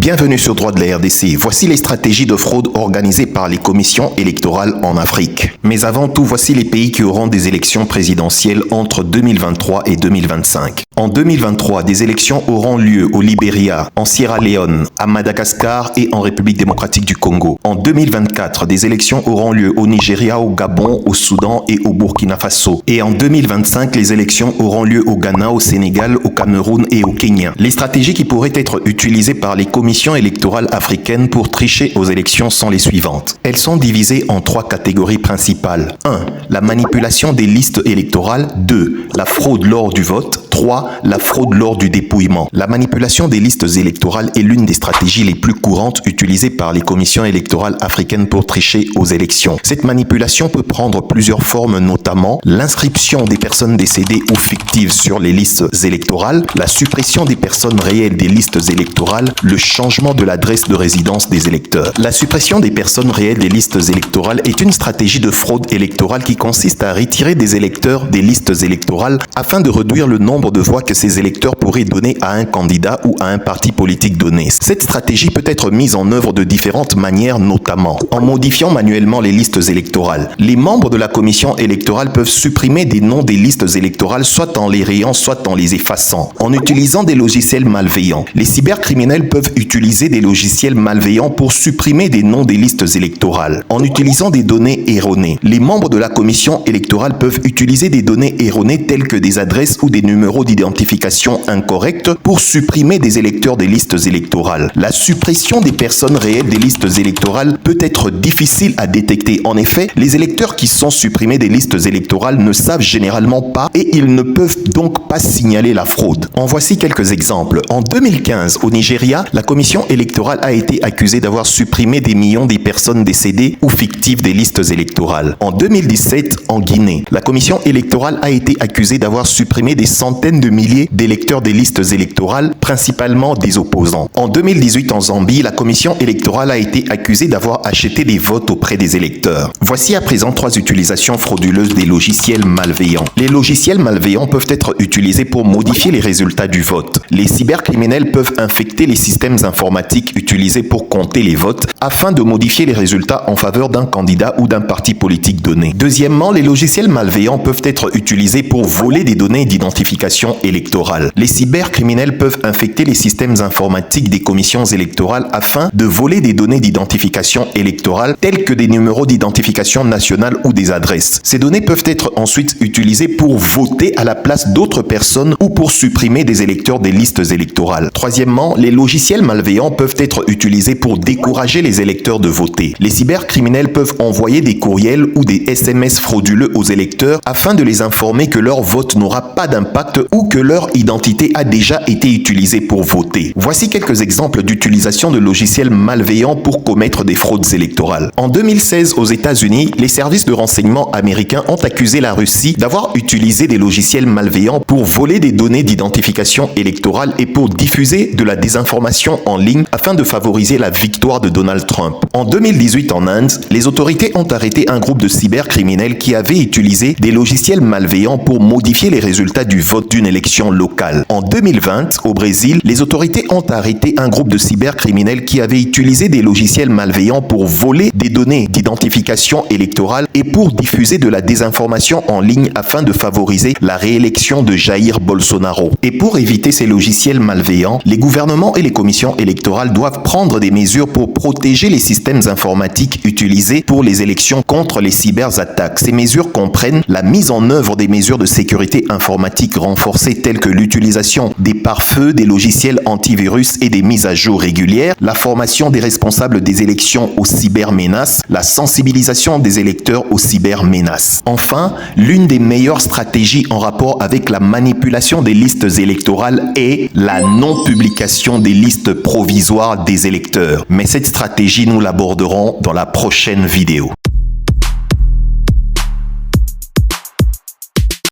Bienvenue sur Droit de la RDC. Voici les stratégies de fraude organisées par les commissions électorales en Afrique. Mais avant tout, voici les pays qui auront des élections présidentielles entre 2023 et 2025. En 2023, des élections auront lieu au Libéria, en Sierra Leone, à Madagascar et en République démocratique du Congo. En 2024, des élections auront lieu au Nigeria, au Gabon, au Soudan et au Burkina Faso. Et en 2025, les élections auront lieu au Ghana, au Sénégal, au Cameroun et au Kenya. Les stratégies qui pourraient être utilisées par les commissions électorales africaines pour tricher aux élections sont les suivantes. Elles sont divisées en 3 catégories principales. 1. La manipulation des listes électorales. 2. La fraude lors du vote. 3. La fraude lors du dépouillement. La manipulation des listes électorales est l'une des stratégies les plus courantes utilisées par les commissions électorales africaines pour tricher aux élections. Cette manipulation peut prendre plusieurs formes, notamment l'inscription des personnes décédées ou fictives sur les listes électorales, la suppression des personnes réelles des listes électorales, le changement de l'adresse de résidence des électeurs. La suppression des personnes réelles des listes électorales est une stratégie de fraude électorale qui consiste à retirer des électeurs des listes électorales afin de réduire le nombre de voix que ces électeurs pourraient donner à un candidat ou à un parti politique donné. Cette stratégie peut être mise en œuvre de différentes manières, notamment en modifiant manuellement les listes électorales. Les membres de la commission électorale peuvent supprimer des noms des listes électorales soit en les rayant, soit en les effaçant. En utilisant des logiciels malveillants. Les cybercriminels peuvent utiliser des logiciels malveillants pour supprimer des noms des listes électorales. En utilisant des données erronées. Les membres de la commission électorale peuvent utiliser des données erronées telles que des adresses ou des numéros d'identification incorrects pour supprimer des électeurs des listes électorales. La suppression des personnes réelles des listes électorales peut être difficile à détecter. En effet, les électeurs qui sont supprimés des listes électorales ne savent généralement pas et ils ne peuvent donc pas signaler la fraude. En voici quelques exemples. En 2015, au Nigeria, la commission électorale a été accusée d'avoir supprimé des millions des personnes décédées ou fictives des listes électorales. En 2017, en Guinée, la commission électorale a été accusée d'avoir supprimé des centaines de milliers d'électeurs des listes électorales, principalement des opposants. En 2018, en Zambie, la commission électorale a été accusée d'avoir acheté des votes auprès des électeurs. Voici à présent 3 utilisations frauduleuses des logiciels malveillants. Les logiciels malveillants peuvent être utilisés pour modifier les résultats du vote. Les cybercriminels peuvent infecter les systèmes informatiques utilisés pour compter les votes afin de modifier les résultats en faveur d'un candidat ou d'un parti politique donné. Deuxièmement, les logiciels malveillants peuvent être utilisés pour voler des données d'identification électorale. Les cybercriminels peuvent infecter les systèmes informatiques des commissions électorales afin de voler des données d'identification électorale telles que des numéros d'identification nationale ou des adresses. Ces données peuvent être ensuite utilisées pour voter à la place d'autres personnes ou pour supprimer des électeurs des listes électorales. Troisièmement, les logiciels malveillants peuvent être utilisés pour décourager les électeurs de voter. Les cybercriminels peuvent envoyer des courriels ou des SMS frauduleux aux électeurs afin de les informer que leur vote n'aura pas d'impact ou que leur identité a déjà été utilisée pour voter. Voici quelques exemples d'utilisation de logiciels malveillants pour commettre des fraudes électorales. En 2016, aux États-Unis, les services de renseignement américains ont accusé la Russie d'avoir utilisé des logiciels malveillants pour voler des données d'identification électorale et pour diffuser de la désinformation en ligne afin de favoriser la victoire de Donald Trump. En 2018, en Inde, les autorités ont arrêté un groupe de cybercriminels qui avait utilisé des logiciels malveillants pour modifier les résultats du vote d'une élection locale. En 2020, au Brésil, les autorités ont arrêté un groupe de cybercriminels qui avait utilisé des logiciels malveillants pour voler des données d'identification électorale et pour diffuser de la désinformation en ligne afin de favoriser la réélection de Jair Bolsonaro. Et pour éviter ces logiciels malveillants, les gouvernements et les commissions électorales doivent prendre des mesures pour protéger les systèmes informatiques utilisés pour les élections contre les cyberattaques. Ces mesures comprennent la mise en œuvre des mesures de sécurité informatique renforcées telles que l'utilisation des pare-feux, des logiciels antivirus et des mises à jour régulières, la formation des responsables des élections aux cybermenaces, la sensibilisation des électeurs aux cybermenaces. Enfin, l'une des meilleures stratégies en rapport avec la manipulation des listes électorales est la non-publication des listes provisoires des électeurs. Mais cette stratégie, nous l'aborderons dans la prochaine vidéo.